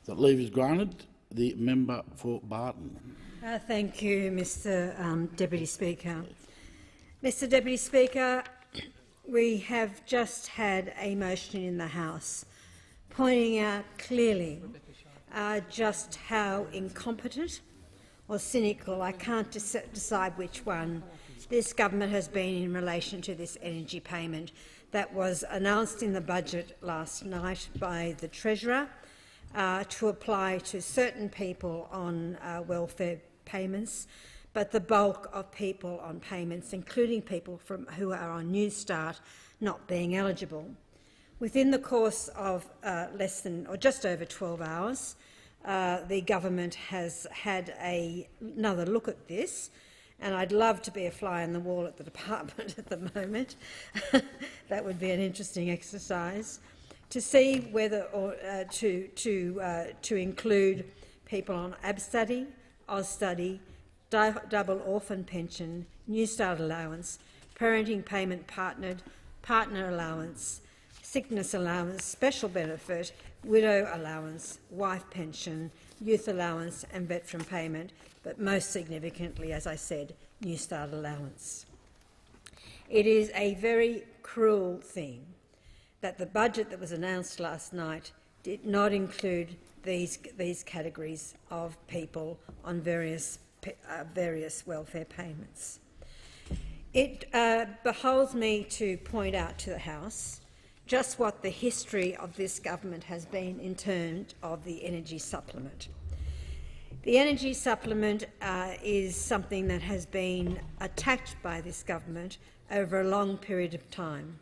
That leave is granted. The member for Barton. Thank you, Mr Deputy Speaker. Mr Deputy Speaker, we have just had a motion in the House pointing out clearly just how incompetent or cynical, I can't decide which one, this government has been in relation to this energy payment that was announced in the budget last night by the Treasurer to apply to certain people on welfare payments, but the bulk of people on payments, including people who are on New Start, not being eligible. Within the course of less than or just over 12 hours, the government has had another look at this, and I'd love to be a fly on the wall at the department at the moment. That would be an interesting exercise to see whether or to include people on ABStudy, AusStudy, double orphan pension, New Start allowance, parenting payment partner allowance, sickness allowance, special benefit, widow allowance, wife pension, youth allowance and veteran payment, but most significantly, as I said, New Start allowance. It is a very cruel thing that the budget that was announced last night did not include these categories of people on various welfare payments. It behoves me to point out to the House just what the history of this government has been in terms of the energy supplement. The energy supplement is something that has been attacked by this government over a long period of time.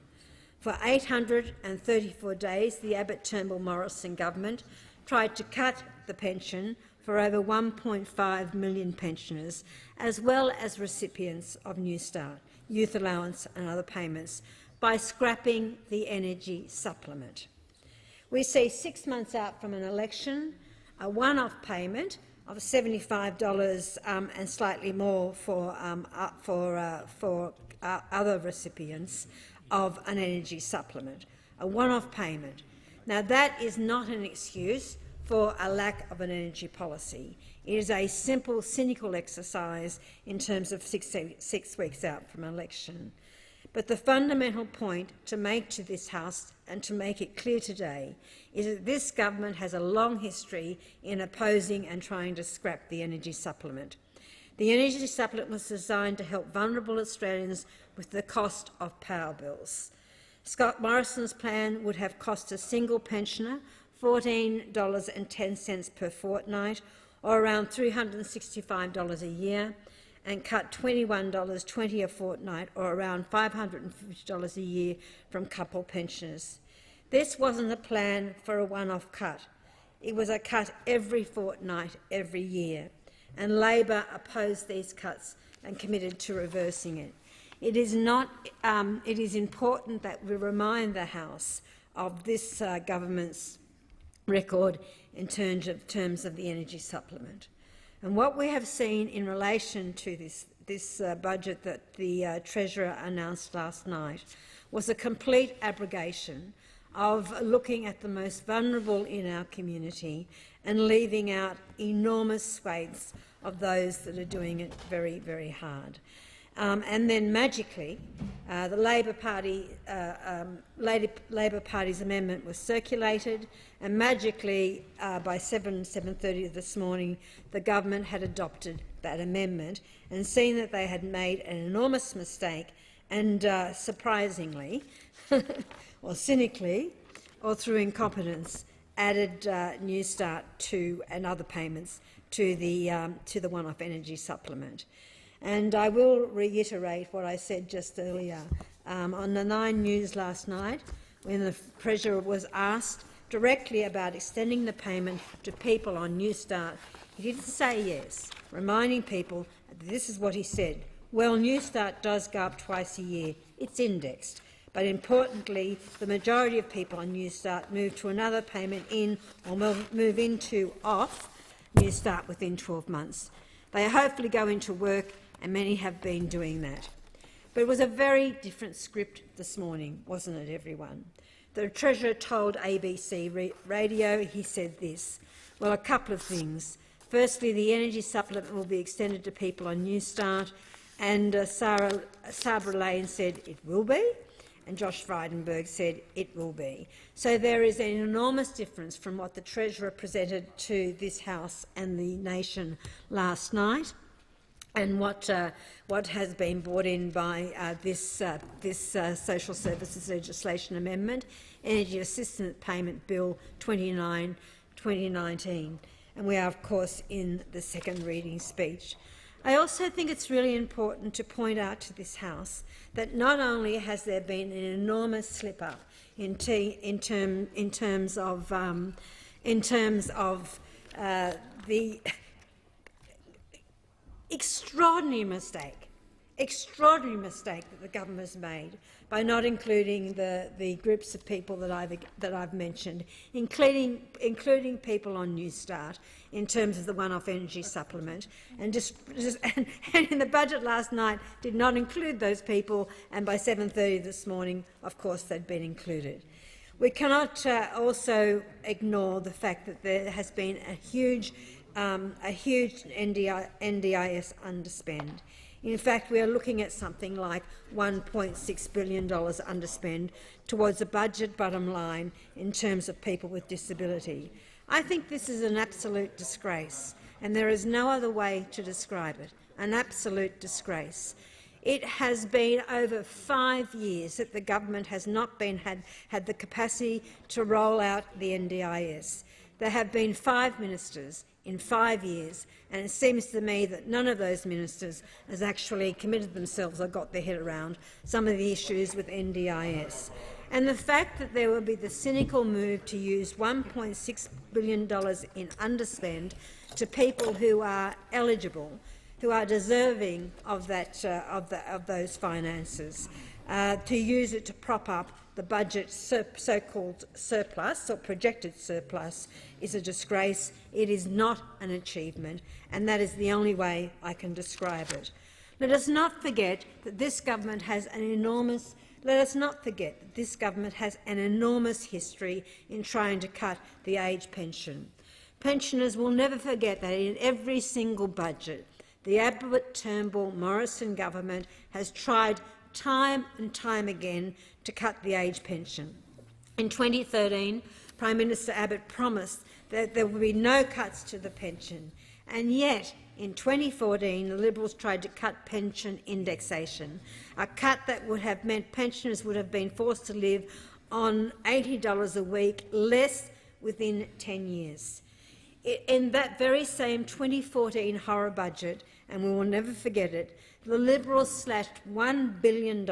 For 834 days, the Abbott-Turnbull-Morrison government tried to cut the pension for over 1.5 million pensioners, as well as recipients of New Start, youth allowance and other payments, by scrapping the energy supplement. We see 6 months out from an election a one-off payment of $75 and slightly more for other recipients of an energy supplement, a one-off payment. Now, that is not an excuse for a lack of an energy policy. It is a simple, cynical exercise in terms of six weeks out from election. But the fundamental point to make to this House and to make it clear today is that this government has a long history in opposing and trying to scrap the energy supplement. The energy supplement was designed to help vulnerable Australians with the cost of power bills. Scott Morrison's plan would have cost a single pensioner $14.10 per fortnight, or around $365 a year, and cut $21.20 a fortnight, or around $550 a year from couple pensioners. This wasn't a plan for a one-off cut. It was a cut every fortnight, every year, and Labor opposed these cuts and committed to reversing it. It is important that we remind the House of this government's record in terms of the energy supplement. And what we have seen in relation to this budget that the Treasurer announced last night was a complete abrogation of looking at the most vulnerable in our community and leaving out enormous swathes of those that are doing it very, very hard. And then magically, the Labor Party's amendment was circulated, and magically by 7:30 this morning, the government had adopted that amendment and seen that they had made an enormous mistake and, surprisingly, or cynically, or through incompetence, added New Start and other payments to the one-off energy supplement. And I will reiterate what I said just earlier. On the 9 News last night, when the Treasurer was asked directly about extending the payment to people on New Start, he didn't say yes, reminding people that this is what he said: well, New Start does go up twice a year. It's indexed. But importantly, the majority of people on New Start move to another payment in or move into off New Start within 12 months. They hopefully go into work, and many have been doing that. But it was a very different script this morning, wasn't it, everyone? The Treasurer told ABC Radio, he said this: Well, a couple of things. Firstly, the energy supplement will be extended to people on New Start, and Sabra Lane said it will be, and Josh Frydenberg said it will be. So there is an enormous difference from what the Treasurer presented to this House and the nation last night, and what has been brought in by this Social Services Legislation Amendment, Energy Assistance Payment Bill 29, 2019. And we are, of course, in the second reading speech. I also think it's really important to point out to this House that not only has there been an enormous slip-up in terms of the extraordinary mistake that the government has made by not including the groups of people that I've mentioned, including people on New Start, in terms of the one-off energy supplement, and in the budget last night did not include those people, and by 7:30 this morning, of course, they'd been included. We cannot also ignore the fact that there has been a huge NDIS underspend. In fact, we are looking at something like $1.6 billion underspend towards a budget bottom line in terms of people with disability. I think this is an absolute disgrace, and there is no other way to describe it, an absolute disgrace. It has been over 5 years that the government has not had the capacity to roll out the NDIS. There have been 5 ministers in 5 years, and it seems to me that none of those ministers has actually committed themselves or got their head around some of the issues with NDIS. And the fact that there will be the cynical move to use $1.6 billion in underspend to people who are eligible, who are deserving of those finances, to use it to prop up the budget so-called surplus or projected surplus, is a disgrace. It is not an achievement, and that is the only way I can describe it. Let us not forget that this government has an enormous history in trying to cut the age pension. Pensioners will never forget that in every single budget, the Abbott, Turnbull, Morrison government has tried time and time again to cut the age pension. In 2013, Prime Minister Abbott promised that there would be no cuts to the pension, and yet in 2014 the Liberals tried to cut pension indexation, a cut that would have meant pensioners would have been forced to live on $80 a week less within 10 years. In that very same 2014 horror budget, and we will never forget it, the Liberals slashed $1 billion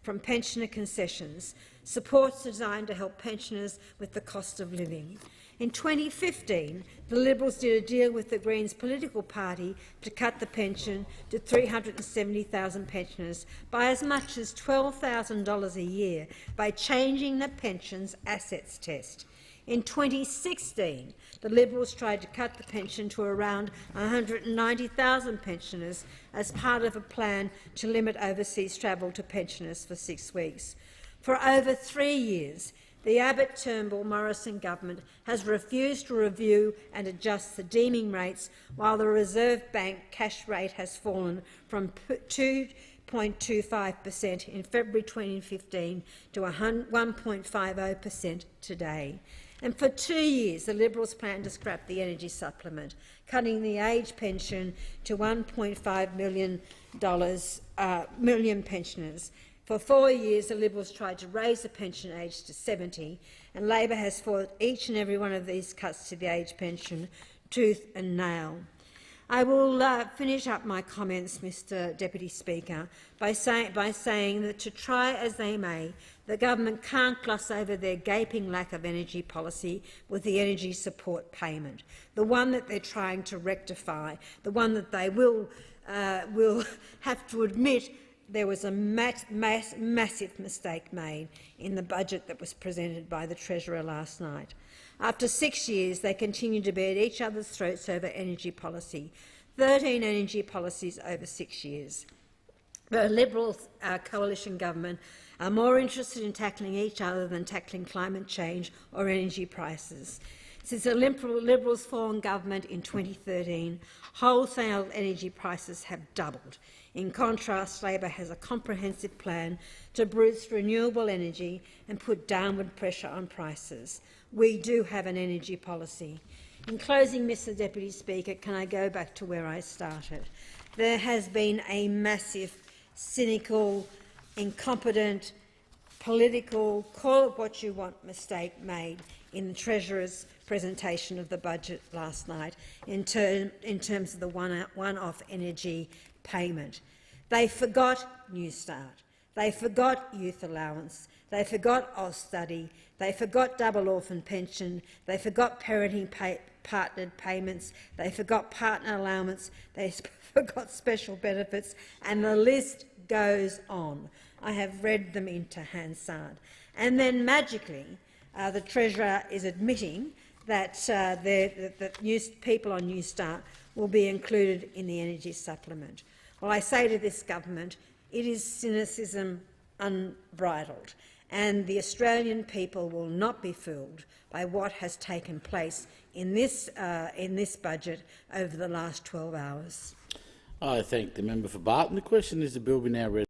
from pensioner concessions, supports designed to help pensioners with the cost of living. In 2015, the Liberals did a deal with the Greens political party to cut the pension to 370,000 pensioners by as much as $12,000 a year by changing the pensions assets test. In 2016, the Liberals tried to cut the pension to around 190,000 pensioners as part of a plan to limit overseas travel to pensioners for 6 weeks. For over 3 years, the Abbott, Turnbull, Morrison government has refused to review and adjust the deeming rates, while the Reserve Bank cash rate has fallen from 2.25% in February 2015 to 1.50% today. And for 2 years, the Liberals plan to scrap the energy supplement, cutting the age pension to 1.5 million pensioners. For 4 years, the Liberals tried to raise the pension age to 70, and Labor has fought each and every one of these cuts to the age pension tooth and nail. I will finish up my comments, Mr Deputy Speaker, by saying that, to try as they may, the government can't gloss over their gaping lack of energy policy with the energy support payment, the one that they're trying to rectify, the one that they will have to admit there was a massive mistake made in the budget that was presented by the Treasurer last night. After 6 years, they continue to be at each other's throats over energy policy, 13 energy policies over 6 years. The Liberal coalition government are more interested in tackling each other than tackling climate change or energy prices. Since the Liberals formed government in 2013, wholesale energy prices have doubled. In contrast, Labor has a comprehensive plan to boost renewable energy and put downward pressure on prices. We do have an energy policy. In closing, Mr Deputy Speaker, can I go back to where I started? There has been a massive, cynical, incompetent, political, call it what you want, mistake made in the Treasurer's presentation of the budget last night in terms of the one-off energy payment. They forgot New Start. They forgot youth allowance. They forgot Austudy. They forgot double orphan pension. They forgot parenting partnered payments. They forgot partner allowance. They forgot special benefits, and the list goes on. I have read them into Hansard. And then magically, the Treasurer is admitting that people on New Start will be included in the energy supplement. Well, I say to this government, it is cynicism unbridled, and the Australian people will not be fooled by what has taken place in this budget over the last 12 hours. I thank the member for Barton. The question is the bill be now read.